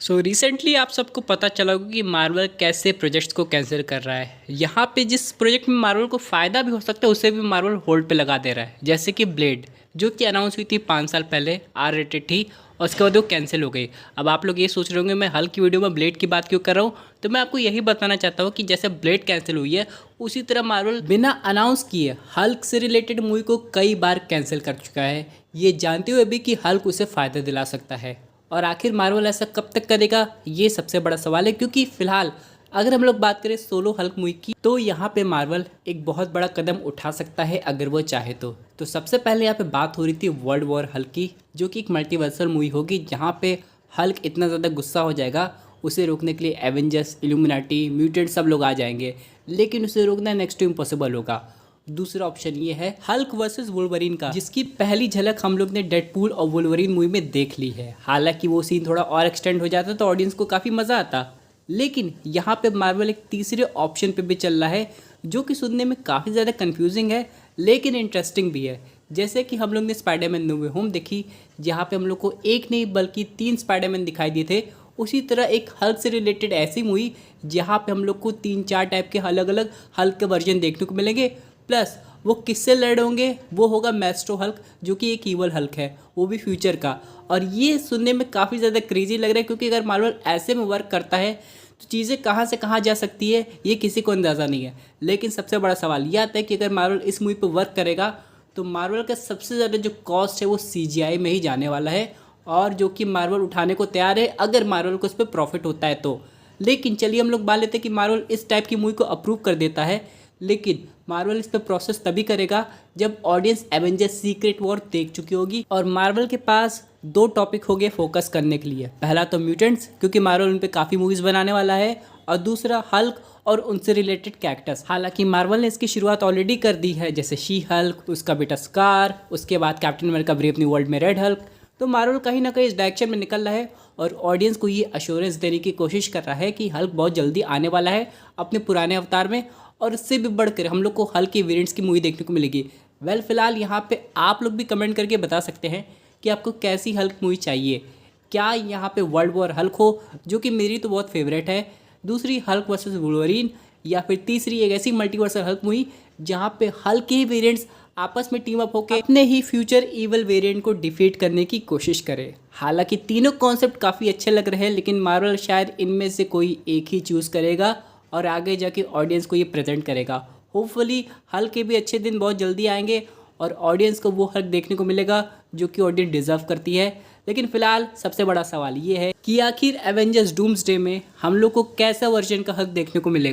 Recently आप सबको पता चला होगा कि मार्वल कैसे प्रोजेक्ट्स को कैंसिल कर रहा है। यहाँ पे जिस प्रोजेक्ट में मार्वल को फ़ायदा भी हो सकता है उसे भी मार्वल होल्ड पे लगा दे रहा है। जैसे कि ब्लेड जो कि अनाउंस हुई थी 5 साल पहले, आर रेटेड थी और उसके बाद वो कैंसिल हो गई। अब आप लोग ये सोच रहे होंगे मैं हल्क की वीडियो में ब्लेड की बात क्यों कर रहा हूँ, तो मैं आपको यही बताना चाहता हूँ कि जैसे ब्लेड कैंसिल हुई है उसी तरह मार्वल बिना अनाउंस किए हल्क से रिलेटेड मूवी को कई बार कैंसिल कर चुका है, ये जानते हुए भी कि हल्क उसे फ़ायदा दिला सकता है। और आखिर मार्वल ऐसा कब तक करेगा, ये सबसे बड़ा सवाल है। क्योंकि फिलहाल अगर हम लोग बात करें सोलो हल्क मूवी की, तो यहाँ पे मार्वल एक बहुत बड़ा कदम उठा सकता है अगर वो चाहे तो सबसे पहले यहाँ पे बात हो रही थी वर्ल्ड वॉर हल्क की, जो कि एक मल्टीवर्सल मूवी होगी जहाँ पे हल्क इतना ज़्यादा गुस्सा हो जाएगा उसे रोकने के लिए एवेंजर्स, इल्यूमिनाटी, म्यूटेंट सब लोग आ जाएंगे, लेकिन उसे रोकना नेक्स्ट टू इम्पॉसिबल होगा। दूसरा ऑप्शन ये है हल्क वर्सेस वुल्वरीन का, जिसकी पहली झलक हम लोग ने डेडपूल और वुल्वरीन मूवी में देख ली है। हालांकि वो सीन थोड़ा और एक्सटेंड हो जाता तो ऑडियंस को काफ़ी मज़ा आता, लेकिन यहाँ पे मार्वल एक तीसरे ऑप्शन पे भी चल रहा है जो कि सुनने में काफ़ी ज़्यादा कंफ्यूजिंग है लेकिन इंटरेस्टिंग भी है। जैसे कि हम लोग ने स्पाइडरमैन नो वे होम देखी, जहाँ पे हम लोग को एक नहीं बल्कि 3 स्पाइडरमैन दिखाई दिए थे। उसी तरह एक हल्क से रिलेटेड ऐसी मूवी जहाँ पे हम लोग को 3-4 टाइप के अलग अलग हल्क के वर्जन देखने को मिलेंगे, प्लस वो किससे लड़ होंगे, वो होगा मैस्ट्रो हल्क जो कि एक ईवल हल्क है, वो भी फ्यूचर का। और ये सुनने में काफ़ी ज़्यादा क्रेजी लग रहा है क्योंकि अगर मार्वल ऐसे में वर्क करता है तो चीज़ें कहाँ से कहाँ जा सकती है ये किसी को अंदाज़ा नहीं है। लेकिन सबसे बड़ा सवाल यह आता है कि अगर मार्वल इस मूवी पर वर्क करेगा तो मार्वल का सबसे ज़्यादा जो कॉस्ट है वो CGI में ही जाने वाला है, और जो कि मार्वल उठाने को तैयार है अगर मार्वल को उस पर प्रॉफिट होता है तो। लेकिन चलिए हम लोग मान लेते हैं कि मार्वल इस टाइप की मूवी को अप्रूव कर देता है, लेकिन मार्वल इस पर प्रोसेस तभी करेगा जब ऑडियंस एवेंजर्स सीक्रेट वॉर देख चुकी होगी। और मार्वल के पास 2 टॉपिक हो गए फोकस करने के लिए, पहला तो म्यूटेंट्स क्योंकि मार्वल उन पर काफ़ी मूवीज़ बनाने वाला है, और दूसरा हल्क और उनसे रिलेटेड कैरेक्टर्स। हालांकि मार्वल ने इसकी शुरुआत ऑलरेडी कर दी है, जैसे शी हल्क, उसका बेटा स्कार, उसके बाद captain America brave new world में रेड हल्क। तो मार्वल कहीं ना कहीं इस डायरेक्शन में निकल रहा है और ऑडियंस को ये अश्योरेंस देने की कोशिश कर रहा है कि हल्क बहुत जल्दी आने वाला है अपने पुराने अवतार में, और इससे भी बढ़कर हम लोग को हल्क के वेरिएंट्स की मूवी देखने को मिलेगी। फिलहाल यहाँ पे आप लोग भी कमेंट करके बता सकते हैं कि आपको कैसी हल्क मूवी चाहिए। क्या यहाँ पे वर्ल्ड वॉर हल्क हो, जो कि मेरी तो बहुत फेवरेट है, दूसरी हल्क वर्सेस वुल्वरीन, या फिर तीसरी एक ऐसी मल्टीवर्सल हल्क मूवी जहाँ पे हल्क के ही वेरिएंट्स आपस में टीम अप होकर अपने ही फ्यूचर इवल वेरिएंट को डिफीट करने की कोशिश करे। हालांकि तीनों कॉन्सेप्ट काफ़ी अच्छे लग रहे हैं, लेकिन मार्वल शायद इनमें से कोई एक ही चूज़ करेगा और आगे जाके ऑडियंस को ये प्रेजेंट करेगा। होपफुली हल्क के भी अच्छे दिन बहुत जल्दी आएंगे और ऑडियंस को वो हल्क देखने को मिलेगा जो कि ऑडियंस डिजर्व करती है। लेकिन फिलहाल सबसे बड़ा सवाल ये है कि आखिर एवेंजर्स डूम्सडे में हम लोग को कैसा वर्जन का हल्क देखने को मिलेगा।